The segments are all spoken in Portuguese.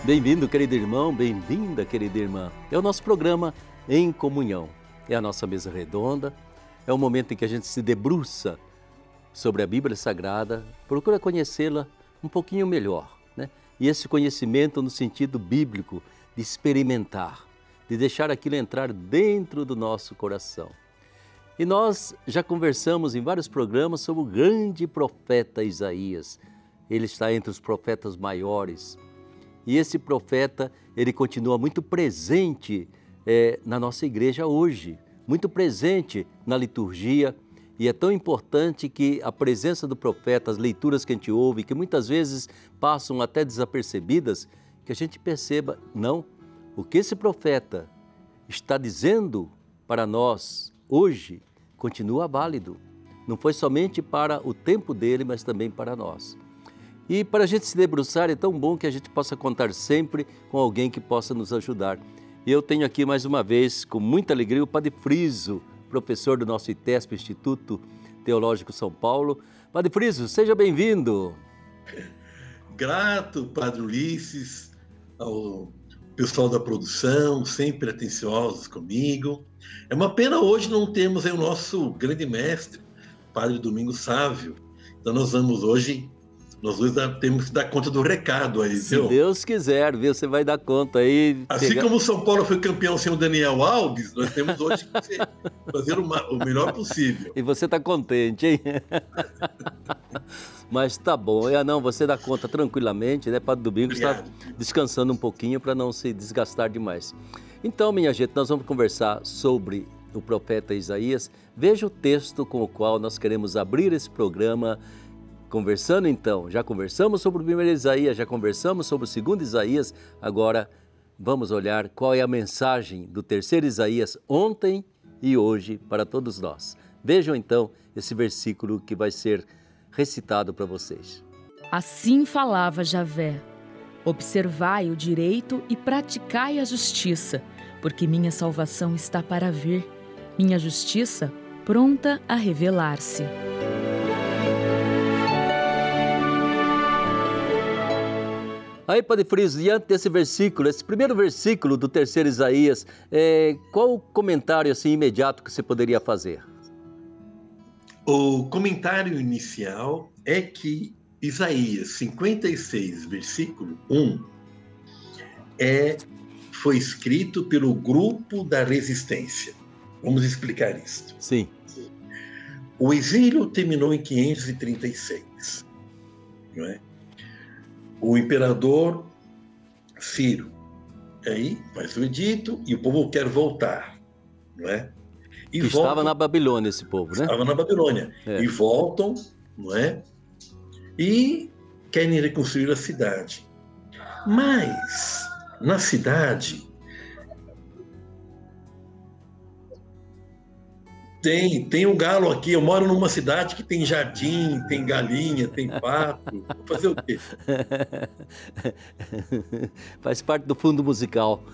Bem-vindo, querido irmão, bem-vinda, querida irmã. É o nosso programa Em Comunhão. É a nossa mesa redonda, é o momento em que a gente se debruça sobre a Bíblia Sagrada, procura conhecê-la um pouquinho melhor, né? E esse conhecimento no sentido bíblico, de experimentar, de deixar aquilo entrar dentro do nosso coração. E nós já conversamos em vários programas sobre o grande profeta Isaías. Ele está entre os profetas maiores. E esse profeta, ele continua muito presente na nossa igreja hoje, muito presente na liturgia. E é tão importante que a presença do profeta, as leituras que a gente ouve, que muitas vezes passam até desapercebidas, que a gente perceba, não, o que esse profeta está dizendo para nós hoje continua válido. Não foi somente para o tempo dele, mas também para nós. E para a gente se debruçar, é tão bom que a gente possa contar sempre com alguém que possa nos ajudar. E eu tenho aqui mais uma vez, com muita alegria, o Padre Friso, professor do nosso ITESP, Instituto Teológico São Paulo. Padre Friso, seja bem-vindo. Grato, Padre Ulisses, ao pessoal da produção, sempre atenciosos comigo. É uma pena hoje não termos aí o nosso grande mestre, Padre Domingos Sávio. Então nós vamos hoje... Nós dois temos que dar conta do recado aí, Se Deus quiser, viu? Você vai dar conta aí. Assim como o São Paulo foi campeão sem o Daniel Alves, nós temos hoje que fazer o melhor possível. E você está contente, hein? Mas tá bom. Não, você dá conta tranquilamente, né? Padre Domingos está descansando um pouquinho para não se desgastar demais. Então, minha gente, nós vamos conversar sobre o profeta Isaías. Veja o texto com o qual nós queremos abrir esse programa. Conversando então, já conversamos sobre o primeiro Isaías, já conversamos sobre o segundo Isaías, agora vamos olhar qual é a mensagem do terceiro Isaías ontem e hoje para todos nós. Vejam então esse versículo que vai ser recitado para vocês. Assim falava Javé: observai o direito e praticai a justiça, porque minha salvação está para vir, minha justiça pronta a revelar-se. Aí, Padre Friso, diante desse versículo, esse primeiro versículo do terceiro Isaías, qual o comentário assim, imediato que você poderia fazer? O comentário inicial é que Isaías 56, versículo 1, foi escrito pelo grupo da resistência. Vamos explicar isso. Sim. O exílio terminou em 536, não é? O imperador Ciro aí faz o edito e o povo quer voltar, não é? E estava na Babilônia esse povo, né? Estava na Babilônia. E voltam, não é? E querem reconstruir a cidade. Mas, na cidade, tem um galo aqui. Eu moro numa cidade que tem jardim, tem galinha, tem pato. Vou fazer o quê? Faz parte do fundo musical.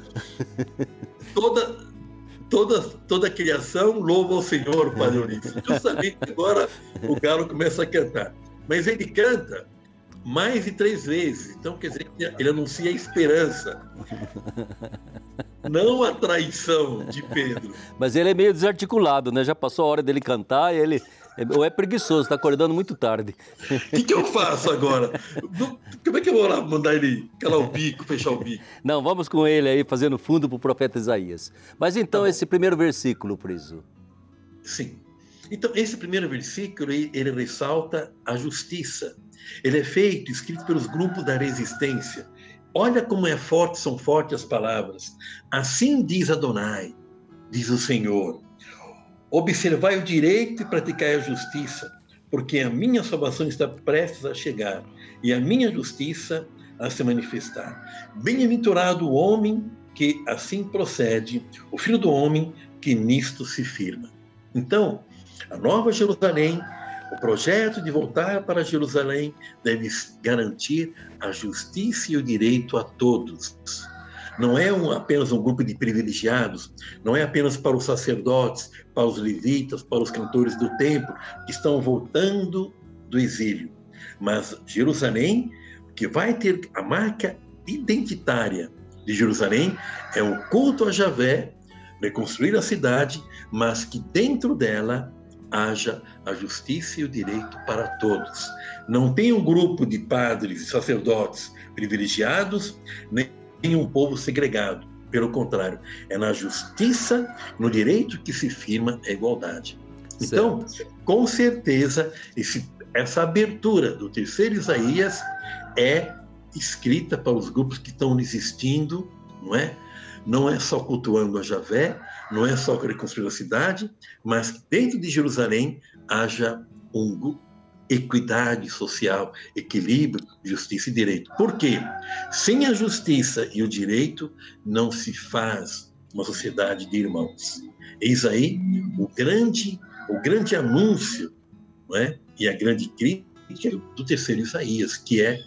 Toda a criação louva ao Senhor, Padre Ulisses. Justamente agora o galo começa a cantar. Mas ele canta mais de 3 vezes. Então, quer dizer, ele anuncia a esperança. Não a traição de Pedro. Mas ele é meio desarticulado, né? Já passou a hora dele cantar e ele... Ou é preguiçoso, está acordando muito tarde. O que eu faço agora? Como é que eu vou lá mandar ele calar o bico, fechar o bico? Não, vamos com ele aí, fazendo fundo para o profeta Isaías. Mas então, esse primeiro versículo, Friso. Sim. Então, esse primeiro versículo, ele ressalta a justiça. Ele é feito, escrito pelos grupos da resistência. Olha como são fortes as palavras. Assim diz Adonai, diz o Senhor: observai o direito e praticai a justiça, porque a minha salvação está prestes a chegar e a minha justiça a se manifestar. Bem-aventurado o homem que assim procede, o filho do homem que nisto se firma. Então, a Nova Jerusalém, o projeto de voltar para Jerusalém deve garantir a justiça e o direito a todos. Não é apenas um grupo de privilegiados, não é apenas para os sacerdotes, para os levitas, para os cantores do templo, que estão voltando do exílio. Mas Jerusalém, que vai ter a marca identitária de Jerusalém é o culto a Javé, reconstruir a cidade, mas que dentro dela haja a justiça e o direito para todos. Não tem um grupo de padres e sacerdotes privilegiados, nem um povo segregado. Pelo contrário, é na justiça, no direito que se firma a igualdade. Então, com certeza, essa abertura do terceiro Isaías é escrita para os grupos que estão existindo, não é? Não é só cultuando a Javé, não é só reconstruir a cidade, mas que dentro de Jerusalém haja equidade social, equilíbrio, justiça e direito. Por quê? Sem a justiça e o direito não se faz uma sociedade de irmãos. Eis aí o grande anúncio, não é? E a grande crítica do terceiro Isaías, que é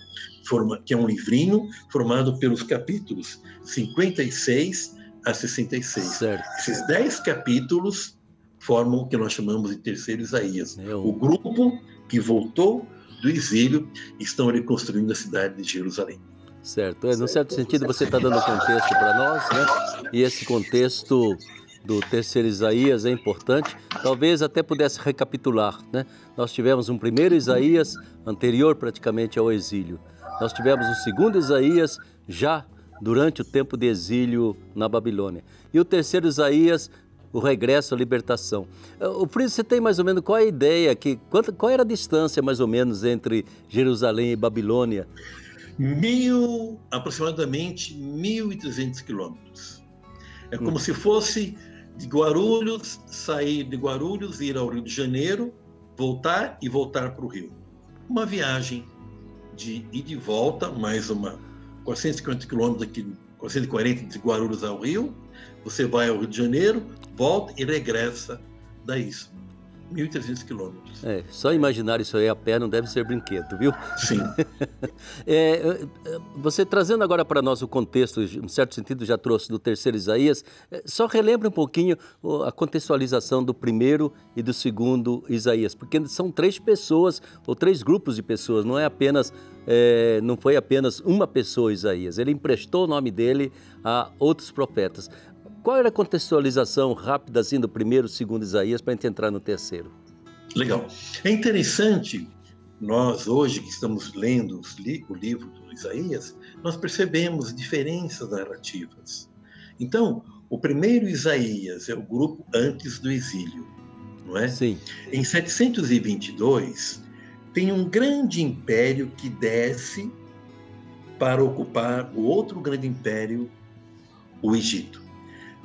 um livrinho formado pelos capítulos 56 a 66. Certo. Esses 10 capítulos formam o que nós chamamos de terceiro Isaías. O grupo que voltou do exílio estão reconstruindo a cidade de Jerusalém. Certo. No certo sentido, você está dando contexto para nós, né? E esse contexto do terceiro Isaías é importante. Talvez até pudesse recapitular, né? Nós tivemos um primeiro Isaías anterior praticamente ao exílio. Nós tivemos o segundo Isaías já durante o tempo de exílio na Babilônia. E o terceiro Isaías, o regresso à libertação. O Friso, você tem mais ou menos qual é a ideia, qual era a distância mais ou menos entre Jerusalém e Babilônia? Aproximadamente 1.300 quilômetros. É como se fosse de Guarulhos, sair de Guarulhos, ir ao Rio de Janeiro, voltar e voltar para o Rio. Uma viagem de ida e de volta, mais 450 quilômetros aqui, 440 de Guarulhos ao Rio, você vai ao Rio de Janeiro, volta e regressa daí. 1.300 quilômetros. Só imaginar isso aí a pé não deve ser brinquedo, viu? Sim. Você trazendo agora para nós o contexto, em certo sentido já trouxe do terceiro Isaías, só relembra um pouquinho a contextualização do primeiro e do segundo Isaías, porque são 3 pessoas, ou 3 grupos de pessoas, não foi apenas uma pessoa Isaías, ele emprestou o nome dele a outros profetas. Qual era a contextualização rápida assim do primeiro e segundo Isaías para a gente entrar no terceiro? Legal. É interessante, nós hoje que estamos lendo o livro do Isaías, nós percebemos diferenças narrativas. Então, o primeiro Isaías é o grupo antes do exílio, não é? Sim. Em 722, tem um grande império que desce para ocupar o outro grande império, o Egito.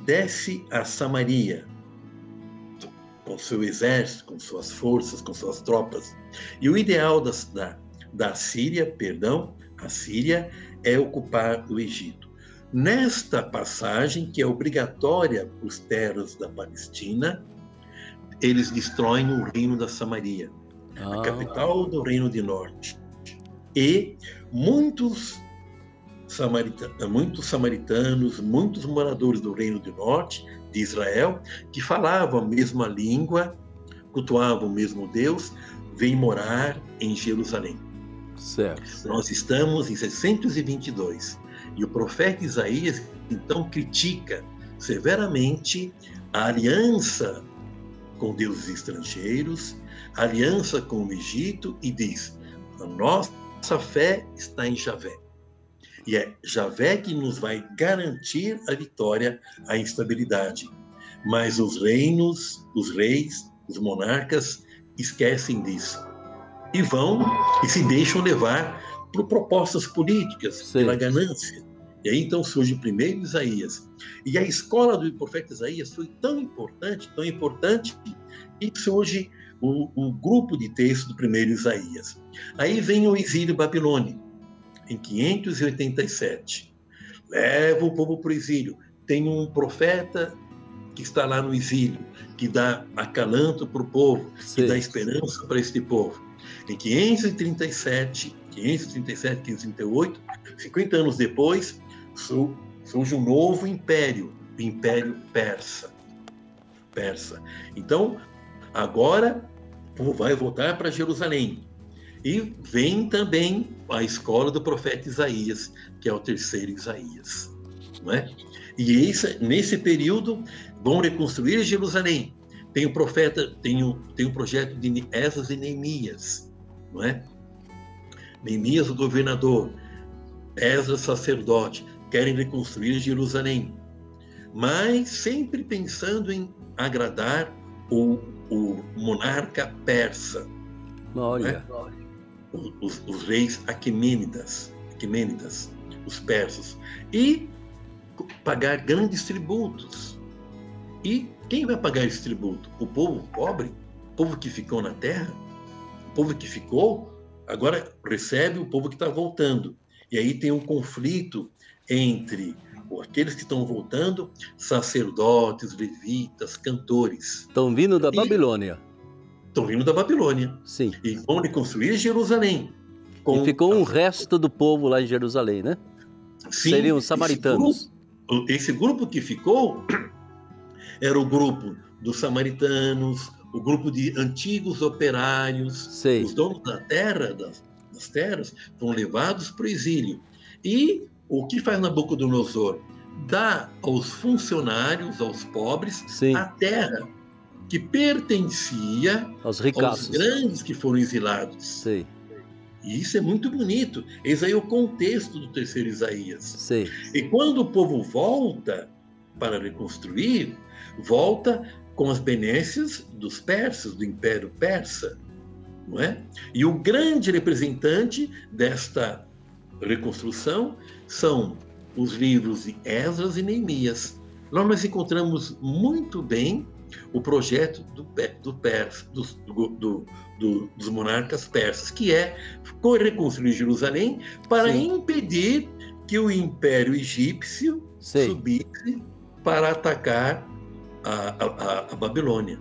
Desce a Samaria, com seu exército, com suas forças, com suas tropas. E o ideal da Síria, a Síria é ocupar o Egito. Nesta passagem, que é obrigatória para os terras da Palestina, eles destroem o reino da Samaria, a capital do reino de norte. E muitos samaritanos, muitos moradores do Reino do Norte, de Israel, que falavam a mesma língua, cultuavam o mesmo Deus, vêm morar em Jerusalém. Certo. Nós estamos em 622 e o profeta Isaías, então, critica severamente a aliança com deuses estrangeiros, a aliança com o Egito e diz: a nossa fé está em Javé. E é Javé que nos vai garantir a vitória, a estabilidade. Mas os reinos, os reis, os monarcas esquecem disso. E vão e se deixam levar por propostas políticas, Sim. pela ganância. E aí então surge o primeiro Isaías. E a escola do profeta Isaías foi tão importante, que surge o grupo de texto do primeiro Isaías. Aí vem o exílio babilônico. Em 587, leva o povo para o exílio. Tem um profeta que está lá no exílio, que dá acalanto para o povo, Sim. que dá esperança para este povo. Em 537, 538, 50 anos depois, surge um novo império, o Império Persa. Então, agora, o povo vai voltar para Jerusalém. E vem também a escola do profeta Isaías, que é o terceiro Isaías, não é? E nesse período vão reconstruir Jerusalém. Tem o profeta, tem o projeto de Esdras e Neemias, não é? Neemias, o governador, Esdras, sacerdote, querem reconstruir Jerusalém, mas sempre pensando em agradar o monarca persa. Olha. Os reis Aquemênidas, os persas, e pagar grandes tributos. E quem vai pagar esse tributo? O povo pobre, o povo que ficou na terra, o povo que ficou, agora recebe o povo que está voltando. E aí tem um conflito entre aqueles que estão voltando, sacerdotes, levitas, cantores. Estão vindo da Babilônia. Estão vindo da Babilônia. Sim. E vão reconstruir Jerusalém. E ficou um resto do povo lá em Jerusalém, né? Sim, seriam os samaritanos. Esse grupo que ficou era o grupo dos samaritanos, o grupo de antigos operários. Sei. Os donos da terra, das terras, foram levados para o exílio. E o que faz Nabucodonosor? Dá aos funcionários, aos pobres, Sim. a terra que pertencia aos ricaços, aos grandes que foram exilados. Sei. E isso é muito bonito. Esse aí é o contexto do terceiro Isaías. Sei. E quando o povo volta para reconstruir, volta com as benécias dos persas, do Império Persa, não é? E o grande representante desta reconstrução são os livros de Esdras e Neemias. Lá nós encontramos muito bem o projeto dos monarcas persas, que é reconstruir Jerusalém para Sim. impedir que o Império Egípcio Sei. subisse para atacar a Babilônia.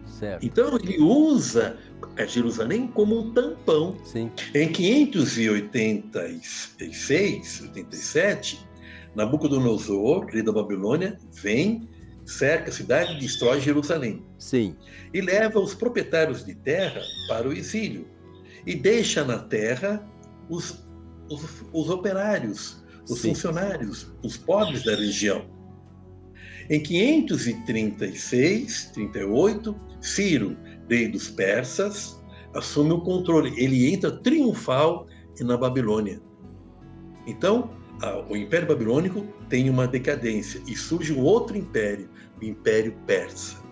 Certo. Então ele usa a Jerusalém como um tampão. Sim. Em 586, 87, Nabucodonosor, rei da Babilônia, vem, cerca a cidade e destrói Jerusalém. Sim. E leva os proprietários de terra para o exílio. E deixa na terra os operários, os Sim. funcionários, os pobres da região. Em 536, 38, Ciro, rei dos persas, assume o controle. Ele entra triunfal na Babilônia. Então, o Império Babilônico tem uma decadência e surge um outro império, o Império Persa.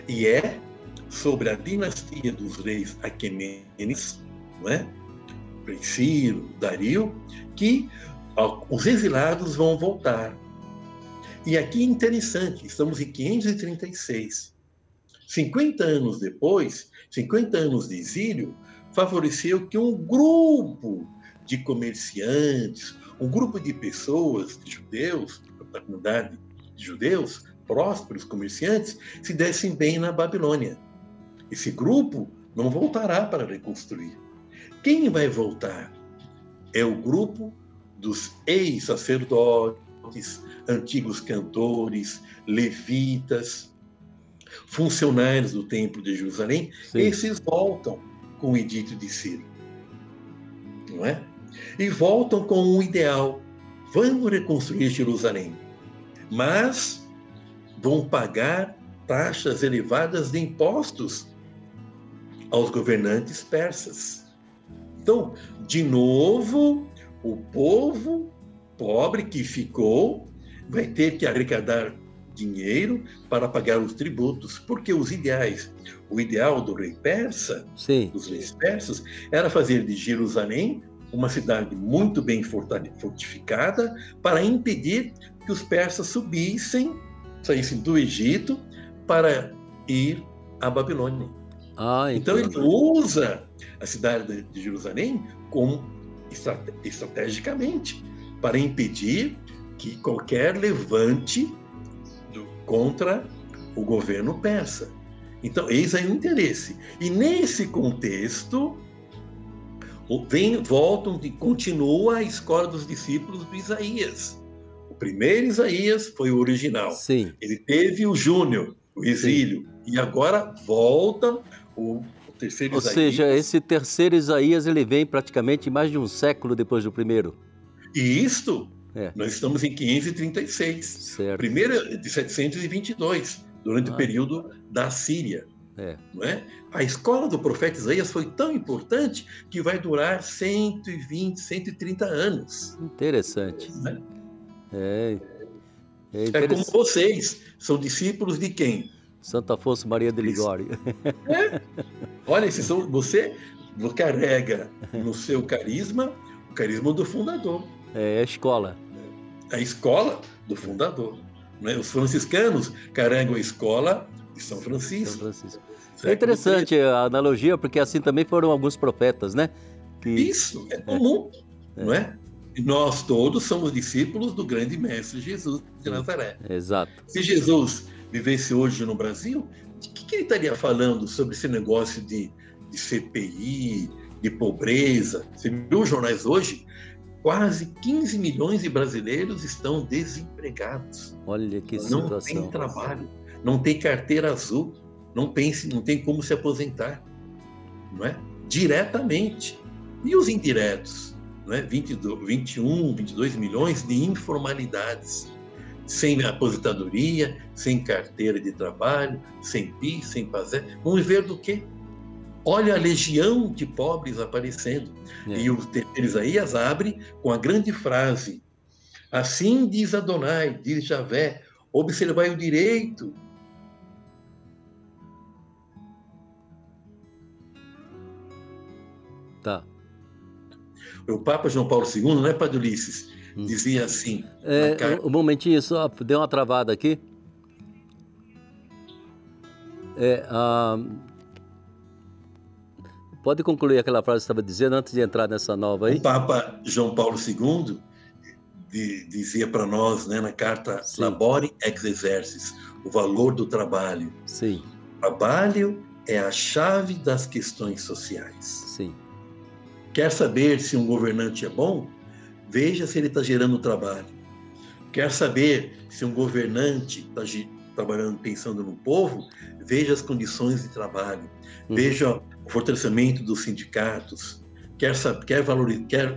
E é sobre a dinastia dos reis Aquemênides, não é? Rei Ciro, Dario, que os exilados vão voltar. E aqui é interessante, estamos em 536. 50 anos depois, 50 anos de exílio, favoreceu que um grupo de comerciantes, um grupo de pessoas, de judeus, da comunidade de judeus, prósperos comerciantes, se dessem bem na Babilônia. Esse grupo não voltará para reconstruir. Quem vai voltar? É o grupo dos ex-sacerdotes, antigos cantores, levitas, funcionários do Templo de Jerusalém. Sim. Esses voltam com o edito de Ciro, não é? E voltam com um ideal: vamos reconstruir Jerusalém, mas vão pagar taxas elevadas de impostos aos governantes persas. Então, de novo, o povo pobre que ficou vai ter que arrecadar dinheiro para pagar os tributos, porque o ideal do rei persa, Sim. dos reis persas, era fazer de Jerusalém uma cidade muito bem fortificada para impedir que os persas saíssem do Egito para ir à Babilônia. Então ele usa a cidade de Jerusalém estrategicamente para impedir que qualquer levante contra o governo persa. Então, eis aí o interesse. E nesse contexto, continua a escola dos discípulos do Isaías. O primeiro Isaías foi o original. Sim. Ele teve o júnior, o exílio. Sim. E agora volta o terceiro Ou Isaías. seja, esse terceiro Isaías, ele vem praticamente mais de um século depois do primeiro. E isto, nós estamos em 536. Certo. O primeiro é de 722, durante o período da Síria. Não é? A escola do profeta Isaías foi tão importante que vai durar 120, 130 anos. Interessante. Né? É como vocês, são discípulos de quem? Santo Afonso Maria de Ligório. Olha, você carrega no seu carisma o carisma do fundador. É a escola. A escola do fundador. Né? Os franciscanos carregam a escola de São Francisco. É interessante a analogia, porque assim também foram alguns profetas, né? Isso, é comum, não é? E nós todos somos discípulos do grande mestre Jesus de Nazaré. Exato. Se Jesus vivesse hoje no Brasil, de que ele estaria falando sobre esse negócio de CPI, de pobreza? Você viu os jornais hoje? Quase 15 milhões de brasileiros estão desempregados. Olha que situação. Não tem trabalho, não tem carteira azul, não tem como se aposentar, não é? Diretamente. E os indiretos? Não é? 21, 22 milhões de informalidades, sem aposentadoria, sem carteira de trabalho, sem PIS, sem PASEP. Vamos ver do quê? Olha a legião de pobres aparecendo. E o terceiro Isaías abre com a grande frase: assim diz Adonai, diz Javé, observai o direito. Tá. O Papa João Paulo II, não é, Padre Ulisses? Dizia assim... Um momentinho só, deu uma travada aqui. Pode concluir aquela frase que você estava dizendo antes de entrar nessa nova aí? O Papa João Paulo II dizia para nós, né, na carta Labore ex exercis, o valor do trabalho. Sim. Trabalho é a chave das questões sociais. Sim. Quer saber se um governante é bom? Veja se ele está gerando trabalho. Quer saber se um governante está trabalhando, pensando no povo? Veja as condições de trabalho. Veja o fortalecimento dos sindicatos. Quer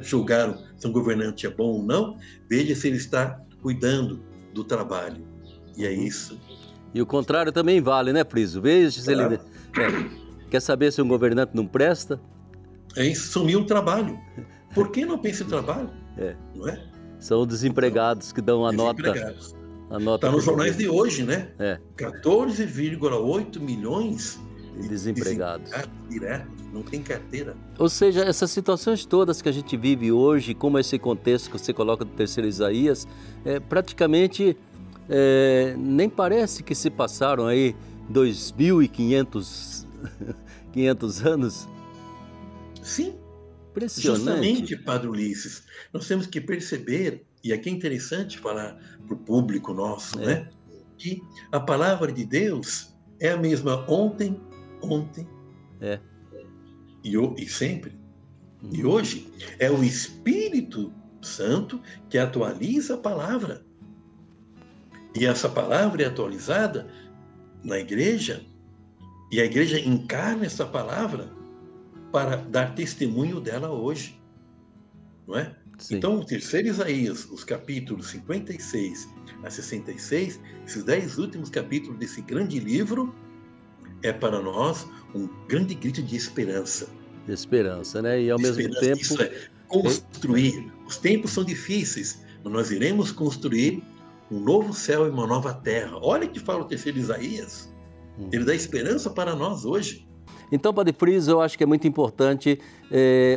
julgar se um governante é bom ou não? Veja se ele está cuidando do trabalho. E é isso. E o contrário também vale, né, Friso? Veja se ele... Quer saber se um governante não presta? É isso, sumiu o trabalho. Por que não pensa em trabalho? Não é? São desempregados que dão a nota. Está nos jornais de hoje, né? 14,8 milhões de desempregados. Direto, não tem carteira. Ou seja, essas situações todas que a gente vive hoje, como esse contexto que você coloca do terceiro Isaías, praticamente nem parece que se passaram aí 2.500 anos. Sim. Impressionante. Justamente, Padre Ulisses, nós temos que perceber, e aqui é interessante falar para o público nosso, né, que a palavra de Deus é a mesma ontem e sempre. E hoje é o Espírito Santo que atualiza a palavra. E essa palavra é atualizada na igreja, e a igreja encarna essa palavra para dar testemunho dela hoje, não é? Sim. Então, o terceiro Isaías, os capítulos 56 a 66, esses 10 últimos capítulos desse grande livro, é para nós um grande grito de esperança. De esperança, né? E ao mesmo tempo... Isso é construir. Os tempos são difíceis, mas nós iremos construir um novo céu e uma nova terra. Olha que fala o terceiro Isaías. Ele dá esperança para nós hoje. Então, Padre Friso, eu acho que é muito importante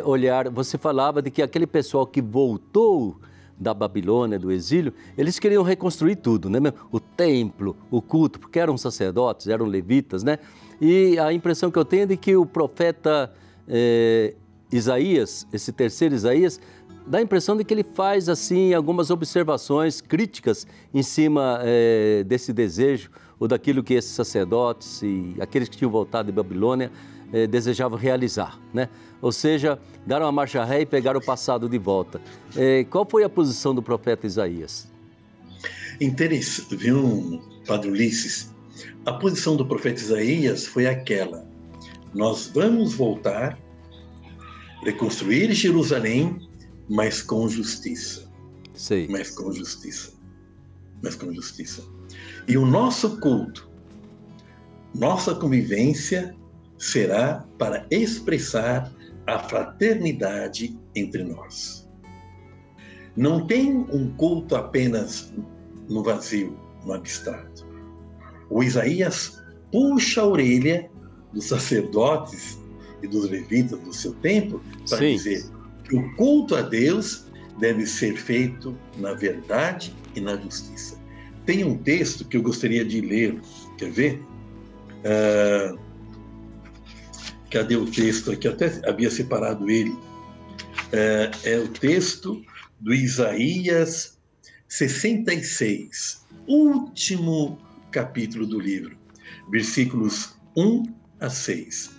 olhar... Você falava de que aquele pessoal que voltou da Babilônia, do exílio, eles queriam reconstruir tudo, né? O templo, o culto, porque eram sacerdotes, eram levitas, né? E a impressão que eu tenho é de que o profeta Isaías, esse terceiro Isaías, dá a impressão de que ele faz, assim, algumas observações críticas em cima desse desejo ou daquilo que esses sacerdotes e aqueles que tinham voltado de Babilônia desejavam realizar, né? Ou seja, deram uma marcha ré e pegaram o passado de volta. Qual foi a posição do profeta Isaías? Interessante, viu, Padre Ulisses? A posição do profeta Isaías foi aquela: nós vamos voltar, reconstruir Jerusalém, mas com justiça. Sei. Mas com justiça. Mas com justiça. E o nosso culto, nossa convivência será para expressar a fraternidade entre nós. Não tem um culto apenas no vazio, no abstrato. O Isaías puxa a orelha dos sacerdotes e dos levitas do seu tempo para dizer que o culto a Deus deve ser feito na verdade e na justiça. Tem um texto que eu gostaria de ler, quer ver? Cadê o texto aqui? Eu até havia separado ele. É o texto do Isaías 66, último capítulo do livro, versículos 1 a 6.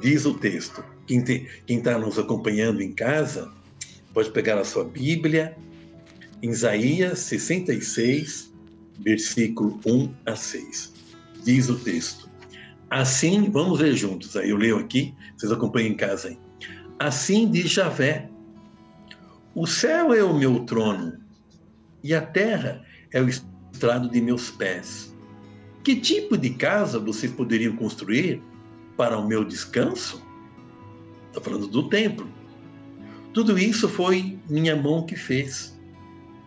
Diz o texto, quem está nos acompanhando em casa, pode pegar a sua Bíblia, em Isaías 66, versículo 1 a 6. Diz o texto: assim, vamos ler juntos, aí eu leio aqui, vocês acompanham em casa aí. Assim diz Javé: o céu é o meu trono, e a terra é o estrado de meus pés. Que tipo de casa vocês poderiam construir para o meu descanso? Está falando do templo. Tudo isso foi minha mão que fez.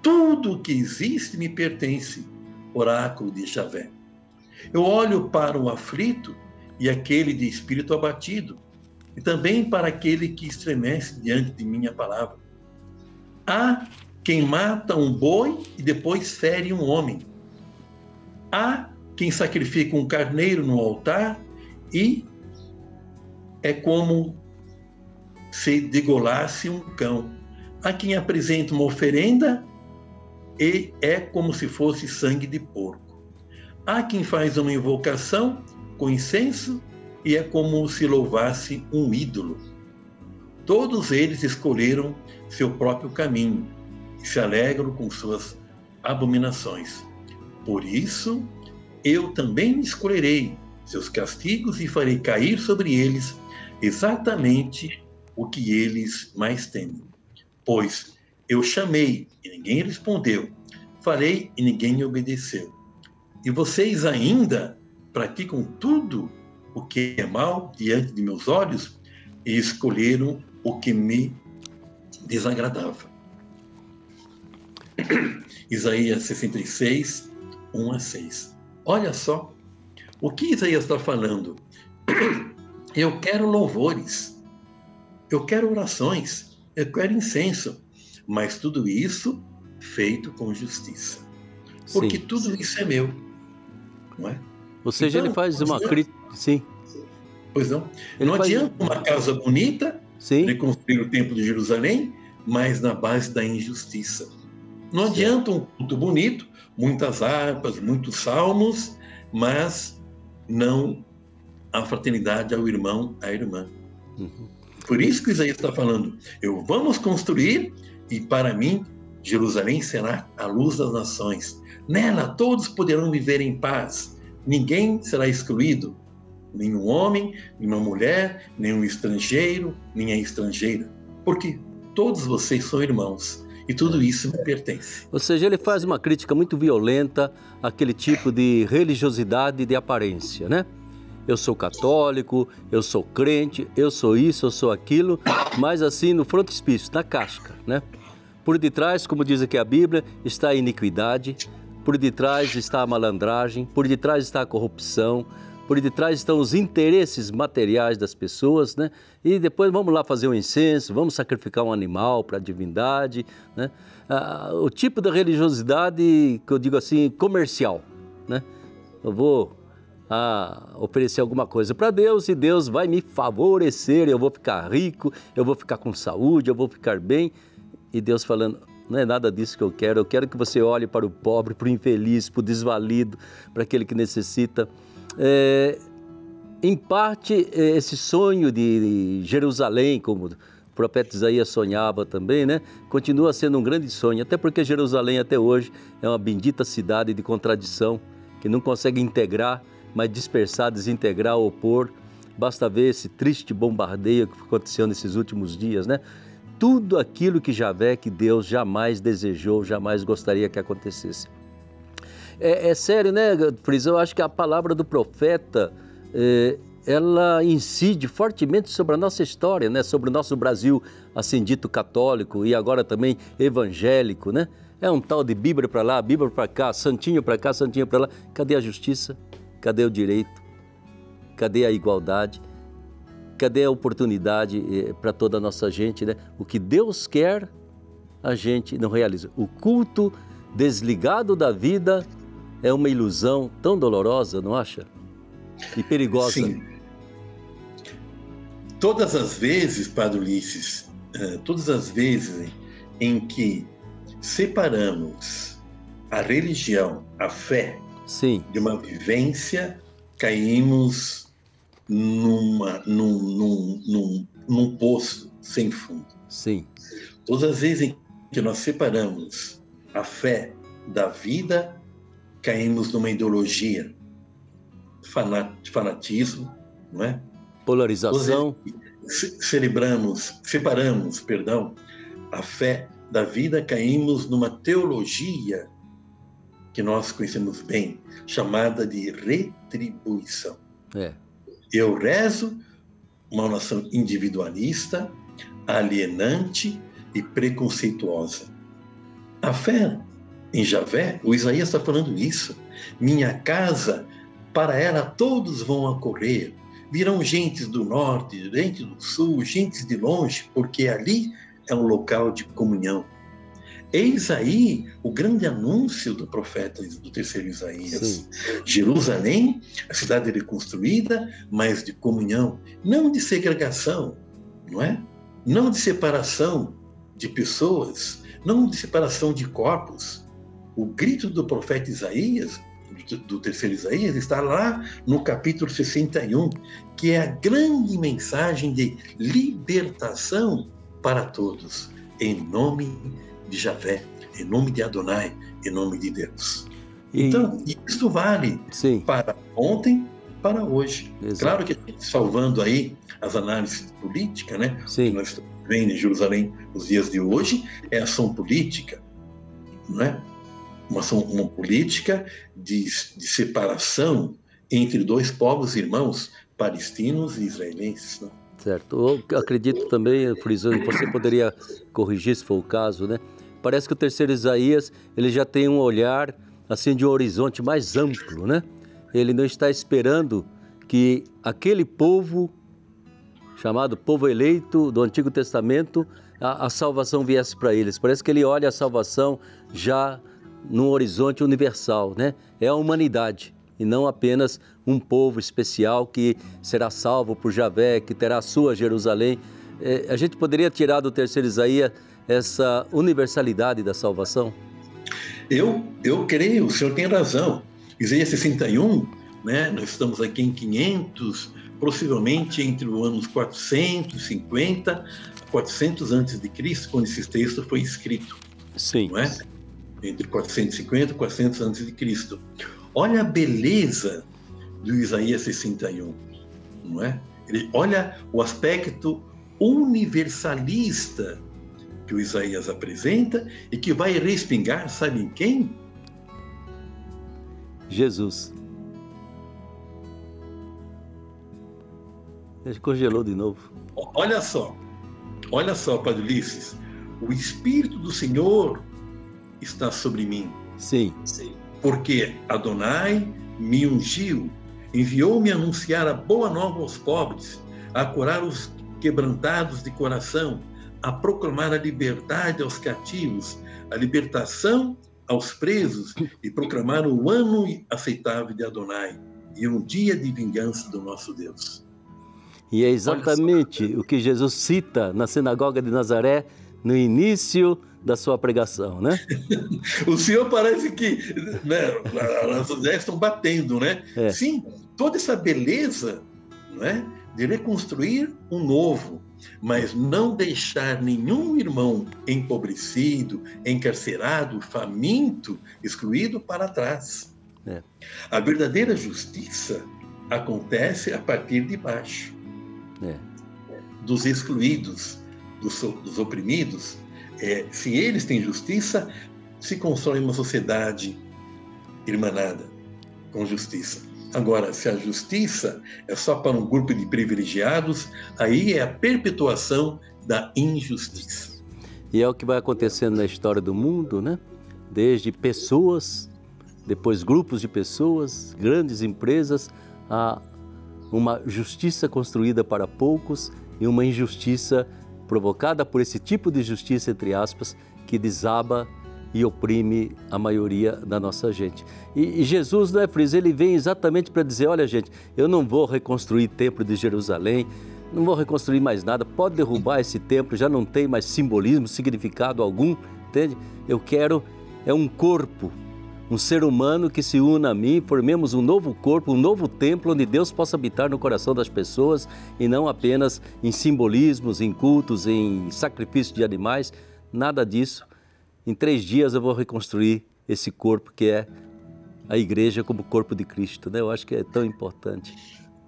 Tudo o que existe me pertence, oráculo de Javé. Eu olho para o aflito e aquele de espírito abatido, e também para aquele que estremece diante de minha palavra. Há quem mata um boi e depois fere um homem. Há quem sacrifica um carneiro no altar e é como se degolasse um cão. Há quem apresenta uma oferenda e é como se fosse sangue de porco. Há quem faz uma invocação com incenso e é como se louvasse um ídolo. Todos eles escolheram seu próprio caminho e se alegram com suas abominações. Por isso, eu também escolherei seus castigos e farei cair sobre eles exatamente o que eles mais temem. Pois eu chamei e ninguém respondeu, falei e ninguém me obedeceu. E vocês ainda praticam tudo o que é mal diante de meus olhos e escolheram o que me desagradava. Isaías 66, 1 a 6. Olha só, o que Isaías está falando? Eu quero louvores, eu quero orações, eu quero incenso, mas tudo isso feito com justiça. Porque tudo isso é meu, não é? Ou seja, então, ele faz uma crítica... Sim. Pois não. Não adianta uma casa bonita, reconstruir o templo de Jerusalém, mas na base da injustiça. Não adianta um culto bonito, muitas harpas, muitos salmos, mas não a fraternidade ao irmão, à irmã. Uhum. Por isso que Isaías está falando, vamos construir e para mim Jerusalém será a luz das nações. Nela todos poderão viver em paz, ninguém será excluído, nenhum homem, nenhuma mulher, nenhum estrangeiro, nem a estrangeira, porque todos vocês são irmãos. E tudo isso me pertence. Ou seja, ele faz uma crítica muito violenta àquele tipo de religiosidade de aparência, né? Eu sou católico, eu sou crente, eu sou isso, eu sou aquilo, mas assim no frontispício, na casca, né? Por detrás, como diz aqui a Bíblia, está a iniquidade, por detrás está a malandragem, por detrás está a corrupção, por detrás estão os interesses materiais das pessoas, né? E depois vamos lá fazer um incenso, vamos sacrificar um animal para a divindade, né? O tipo da religiosidade, que eu digo assim, comercial, né? Eu vou oferecer alguma coisa para Deus e Deus vai me favorecer, eu vou ficar rico, eu vou ficar com saúde, eu vou ficar bem. E Deus falando, não é nada disso que eu quero que você olhe para o pobre, para o infeliz, para o desvalido, para aquele que necessita. Em parte, esse sonho de Jerusalém, como o profeta Isaías sonhava também, né? Continua sendo um grande sonho, até porque Jerusalém até hoje é uma bendita cidade de contradição, que não consegue integrar, mas dispersar, desintegrar, opor basta ver esse triste bombardeio que aconteceu nesses últimos dias, né? Tudo aquilo que Javé, que Deus jamais desejou, jamais gostaria que acontecesse. É sério, né, Frisa? Eu acho que a palavra do profeta, ela incide fortemente sobre a nossa história, né? Sobre o nosso Brasil, assim dito católico e agora também evangélico, né? É um tal de Bíblia para lá, Bíblia para cá, santinho para cá, santinho para lá. Cadê a justiça? Cadê o direito? Cadê a igualdade? Cadê a oportunidade para toda a nossa gente, né? O que Deus quer, a gente não realiza. O culto desligado da vida é uma ilusão tão dolorosa, não acha? E perigosa. Sim. Todas as vezes, Padre Ulisses, todas as vezes em que separamos a religião, a fé, sim, de uma vivência, caímos num poço sem fundo. Sim. Todas as vezes em que nós separamos a fé da vida, caímos numa ideologia, fanatismo, não é? Polarização. Separamos, a fé da vida, caímos numa teologia que nós conhecemos bem, chamada de retribuição. Eu rezo uma nação individualista, alienante e preconceituosa. A fé em Javé, o Isaías está falando isso. Minha casa, para ela todos vão acorrer. Virão gentes do norte, gente do sul, gentes de longe, porque ali é um local de comunhão. Eis aí o grande anúncio do profeta do terceiro Isaías. Sim. Jerusalém, a cidade reconstruída, mas de comunhão, não de segregação, não é? Não de separação de pessoas, não de separação de corpos. O grito do profeta Isaías, do terceiro Isaías, está lá no capítulo 61, que é a grande mensagem de libertação para todos, em nome de Javé, em nome de Adonai, em nome de Deus. Então, isso vale para ontem, para hoje. Exato. Claro que salvando aí as análises políticas, né? Sim. Nós estamos vendo em Jerusalém nos dias de hoje, é ação política, não é? Uma política de separação entre dois povos irmãos, palestinos e israelenses, né? Certo. Eu acredito também, Frisão, você poderia corrigir se for o caso, né? Parece que o terceiro Isaías, ele já tem um olhar, assim, de um horizonte mais amplo, né? Ele não está esperando que aquele povo, chamado povo eleito do Antigo Testamento, a salvação viesse para eles. Parece que ele olha a salvação já num horizonte universal, né? É a humanidade. E não apenas um povo especial que será salvo por Javé, que terá a sua Jerusalém. A gente poderia tirar do terceiro Isaías essa universalidade da salvação? Eu creio, o senhor tem razão. Isaías 61, né, nós estamos aqui em 500, possivelmente entre os anos 450 a 400 a.C., quando esse texto foi escrito. Sim. Não é? Entre 450 e 400 a.C. Olha a beleza do Isaías 61, não é? Olha o aspecto universalista que o Isaías apresenta e que vai respingar, sabe em quem? Jesus. Ele congelou de novo. Olha só, Padre Ulisses, o Espírito do Senhor está sobre mim. Sim. Porque Adonai me ungiu, enviou-me a anunciar a boa nova aos pobres, a curar os quebrantados de coração, a proclamar a liberdade aos cativos, a libertação aos presos e proclamar o ano aceitável de Adonai e um dia de vingança do nosso Deus. E é exatamente o que Jesus cita na sinagoga de Nazaré no início da sua pregação, né? O senhor parece que, né, as ideias estão batendo, né? É. Sim, toda essa beleza, não é, de reconstruir um novo, mas não deixar nenhum irmão empobrecido, encarcerado, faminto, excluído para trás. É. A verdadeira justiça acontece a partir de baixo, dos excluídos, dos oprimidos. Se eles têm justiça, se constrói uma sociedade irmanada com justiça. Agora, se a justiça é só para um grupo de privilegiados, aí é a perpetuação da injustiça. E é o que vai acontecendo na história do mundo, né? Desde pessoas, depois grupos de pessoas, grandes empresas, a uma justiça construída para poucos e uma injustiça provocada por esse tipo de justiça, entre aspas, que desaba e oprime a maioria da nossa gente. E Jesus, não é, Fris? Ele vem exatamente para dizer, olha gente, eu não vou reconstruir o templo de Jerusalém, não vou reconstruir mais nada, pode derrubar esse templo, já não tem mais simbolismo, significado algum, entende? Eu quero um corpo, um ser humano que se una a mim, formemos um novo corpo, um novo templo onde Deus possa habitar no coração das pessoas e não apenas em simbolismos, em cultos, em sacrifício de animais, nada disso. Em 3 dias eu vou reconstruir esse corpo que é a igreja como corpo de Cristo, né? Eu acho que é tão importante.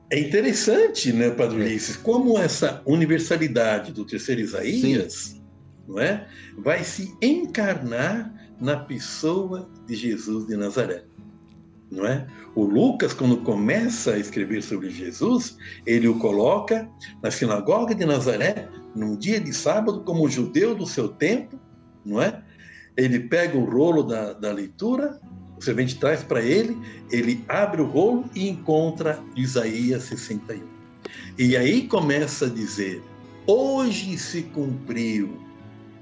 É interessante, né, Padre Ulisses, como essa universalidade do terceiro Isaías, não é, vai se encarnar na pessoa de Jesus de Nazaré, não é? O Lucas, quando começa a escrever sobre Jesus, ele o coloca na sinagoga de Nazaré, num dia de sábado, como judeu do seu tempo, não é? Ele pega o rolo da leitura, o servente traz para ele abre o rolo e encontra Isaías 61. E aí começa a dizer, hoje se cumpriu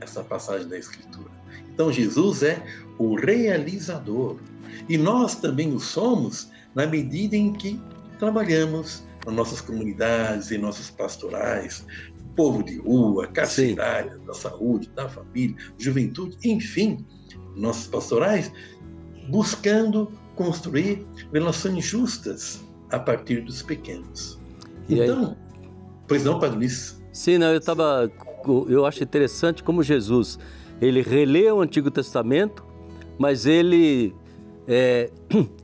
essa passagem da Escritura. Então Jesus é o realizador. E nós também o somos na medida em que trabalhamos nas nossas comunidades, em nossos pastorais, povo de rua, carcerária, da saúde, da família, juventude, enfim, nossos pastorais, buscando construir relações justas a partir dos pequenos. E então, pois não, Padre Ulisses? Sim, não, eu acho interessante como Jesus, ele relê o Antigo Testamento, mas ele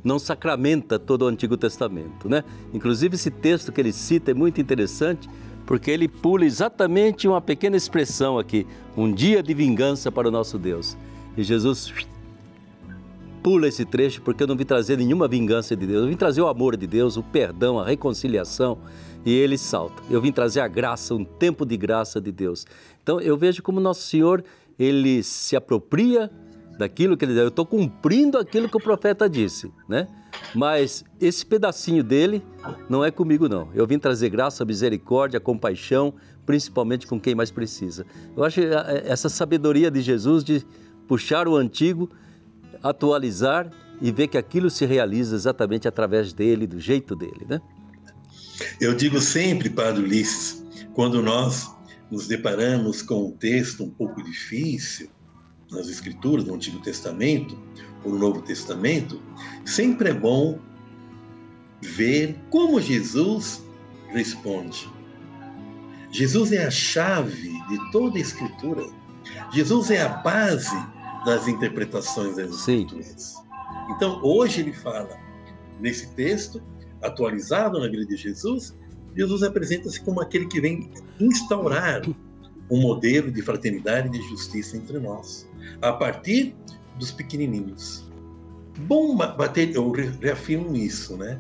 não sacramenta todo o Antigo Testamento, né? Inclusive esse texto que ele cita é muito interessante, porque ele pula exatamente uma pequena expressão aqui, um dia de vingança para o nosso Deus. E Jesus pula esse trecho porque eu não vim trazer nenhuma vingança de Deus, eu vim trazer o amor de Deus, o perdão, a reconciliação, e ele salta. Eu vim trazer a graça, um tempo de graça de Deus. Então eu vejo como Nosso Senhor, ele se apropria daquilo que ele deu. Eu estou cumprindo aquilo que o profeta disse, né? Mas esse pedacinho dele não é comigo, não. Eu vim trazer graça, misericórdia, compaixão, principalmente com quem mais precisa. Eu acho essa sabedoria de Jesus de puxar o antigo, atualizar e ver que aquilo se realiza exatamente através dele, do jeito dele, né? Eu digo sempre, Padre Ulisses, quando nós nos deparamos com um texto um pouco difícil nas Escrituras, no Antigo Testamento ou no Novo Testamento, sempre é bom ver como Jesus responde. Jesus é a chave de toda a Escritura. Jesus é a base das interpretações das Escrituras. Então, hoje ele fala, nesse texto, atualizado na vida de Jesus, Jesus apresenta-se como aquele que vem instaurar um modelo de fraternidade e de justiça entre nós, a partir dos pequenininhos. Bom bater, eu reafirmo isso, né?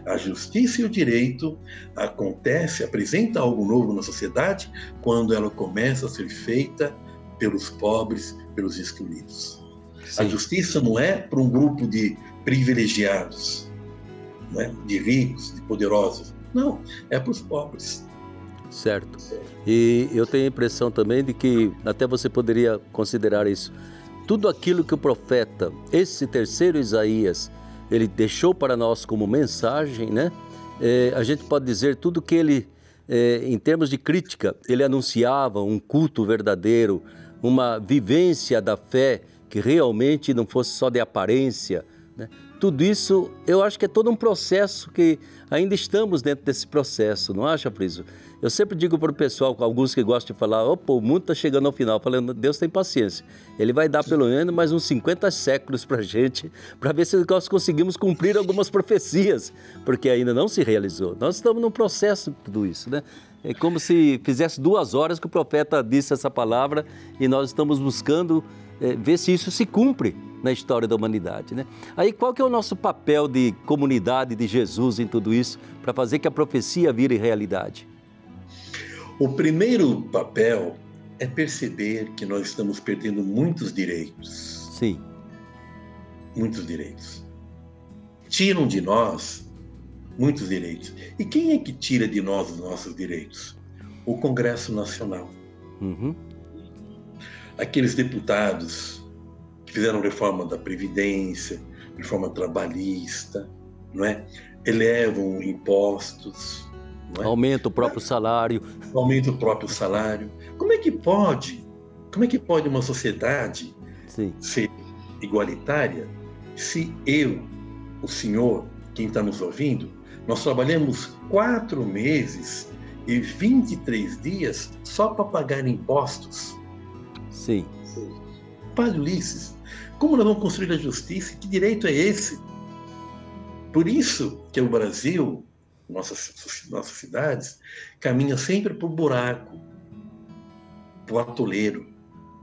A justiça e o direito apresenta algo novo na sociedade quando ela começa a ser feita pelos pobres, pelos excluídos. Sim. A justiça não é para um grupo de privilegiados, não é? De ricos, de poderosos. Não, é para os pobres. Certo. E eu tenho a impressão também de que até você poderia considerar isso. Tudo aquilo que o profeta, esse terceiro Isaías, ele deixou para nós como mensagem, né? A gente pode dizer tudo que ele, em termos de crítica, ele anunciava um culto verdadeiro, uma vivência da fé que realmente não fosse só de aparência, né? Tudo isso, eu acho que é todo um processo que ainda estamos dentro desse processo, não acha, Friso? Eu sempre digo para o pessoal, alguns que gostam de falar, o mundo está chegando ao final, falando, Deus tem paciência. Ele vai dar pelo menos mais uns 50 séculos para a gente, para ver se nós conseguimos cumprir algumas profecias, porque ainda não se realizou. Nós estamos num processo de tudo isso, né? É como se fizesse 2 horas que o profeta disse essa palavra e nós estamos buscando ver se isso se cumpre na história da humanidade, né? Aí qual que é o nosso papel de comunidade de Jesus em tudo isso para fazer que a profecia vire realidade? O primeiro papel é perceber que nós estamos perdendo muitos direitos. Sim. Muitos direitos. Tiram de nós muitos direitos. E quem é que tira de nós os nossos direitos? O Congresso Nacional. Uhum. Aqueles deputados que fizeram reforma da Previdência, reforma trabalhista, não é? Elevam impostos, não é? Aumenta o próprio salário. Aumenta o próprio salário. Como é que pode uma sociedade Sim. ser igualitária se eu, o senhor, quem está nos ouvindo, nós trabalhamos 4 meses e 23 dias só para pagar impostos? Sim. Padre Ulisses, como nós vamos construir a justiça? Que direito é esse? Por isso que o Brasil, nossas cidades, caminha sempre para o buraco, para o atoleiro.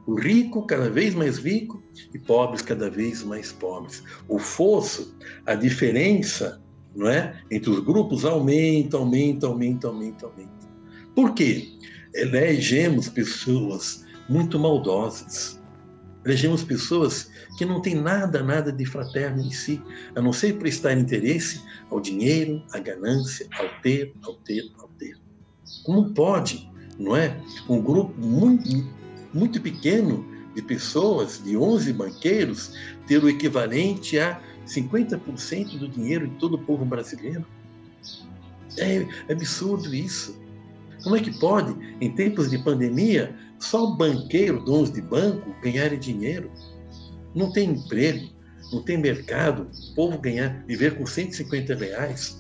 O rico cada vez mais rico e pobres cada vez mais pobres. O fosso, a diferença, não é, entre os grupos aumenta. Por quê? Elegemos pessoas muito maldosas. Elegemos pessoas que não têm nada de fraterno em si, a não ser prestar interesse ao dinheiro, à ganância, ao ter. Como pode, não é? Um grupo muito pequeno de pessoas, de 11 banqueiros, ter o equivalente a 50% do dinheiro de todo o povo brasileiro? É absurdo isso. Como é que pode, em tempos de pandemia, só banqueiro, donos de banco, ganharem dinheiro? Não tem emprego, não tem mercado, o povo viver com R$150,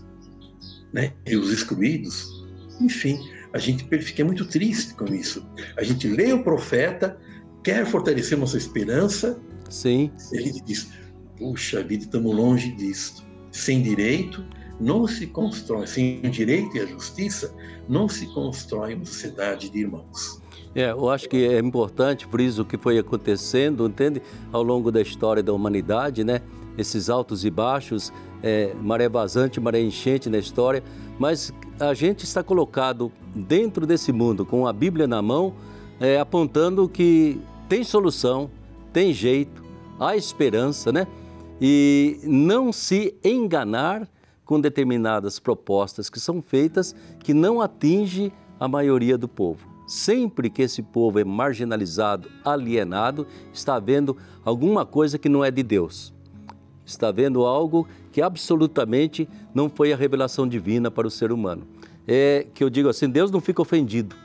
né? E os excluídos. Enfim, a gente fica muito triste com isso. A gente lê o profeta, quer fortalecer nossa esperança. Sim. E a gente diz, puxa vida, estamos longe disso. Sem direito não se constrói, sem o direito e a justiça, não se constrói uma sociedade de irmãos. Eu acho que é importante, por isso, o que foi acontecendo, entende? Ao longo da história da humanidade, né? Esses altos e baixos, maré vazante, maré enchente na história, mas a gente está colocado dentro desse mundo, com a Bíblia na mão, apontando que tem solução, tem jeito, há esperança, né? E não se enganar com determinadas propostas que são feitas que não atingem a maioria do povo. Sempre que esse povo é marginalizado, alienado, está havendo alguma coisa que não é de Deus. Está havendo algo que absolutamente não foi a revelação divina para o ser humano. É que eu digo assim, Deus não fica ofendido,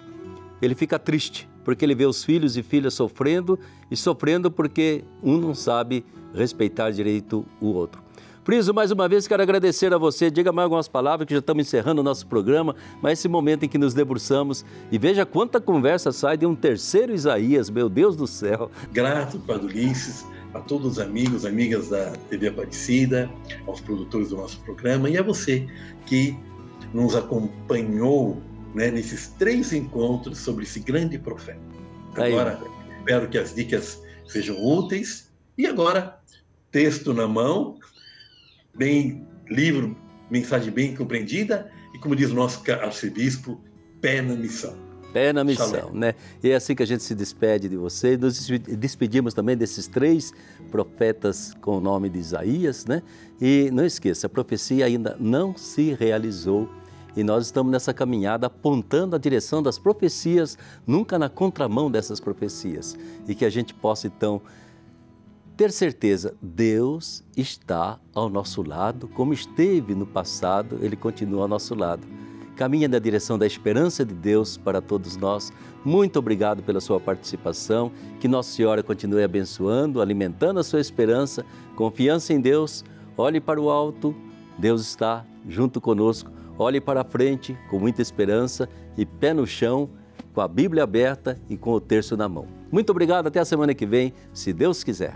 Ele fica triste, porque Ele vê os filhos e filhas sofrendo, e sofrendo porque um não sabe respeitar direito o outro. Friso, mais uma vez quero agradecer a você, diga mais algumas palavras que já estamos encerrando o nosso programa, mas esse momento em que nos debruçamos e veja quanta conversa sai de um terceiro Isaías, meu Deus do céu. Grato, Padre Ulisses, a todos os amigos, amigas da TV Aparecida, aos produtores do nosso programa e a você que nos acompanhou, né, nesses 3 encontros sobre esse grande profeta. Agora, espero que as dicas sejam úteis e agora, texto na mão, livro, mensagem bem compreendida e, como diz o nosso arcebispo, pé na missão. Pé na missão, né? E é assim que a gente se despede de você. Nos despedimos também desses 3 profetas com o nome de Isaías, né? E não esqueça, a profecia ainda não se realizou e nós estamos nessa caminhada apontando a direção das profecias, nunca na contramão dessas profecias. E que a gente possa, então, ter certeza, Deus está ao nosso lado, como esteve no passado, Ele continua ao nosso lado. Caminha na direção da esperança de Deus para todos nós. Muito obrigado pela sua participação, que Nossa Senhora continue abençoando, alimentando a sua esperança, confiança em Deus. olhe para o alto, Deus está junto conosco. Olhe para frente com muita esperança e pé no chão, com a Bíblia aberta e com o terço na mão. Muito obrigado, até a semana que vem, se Deus quiser.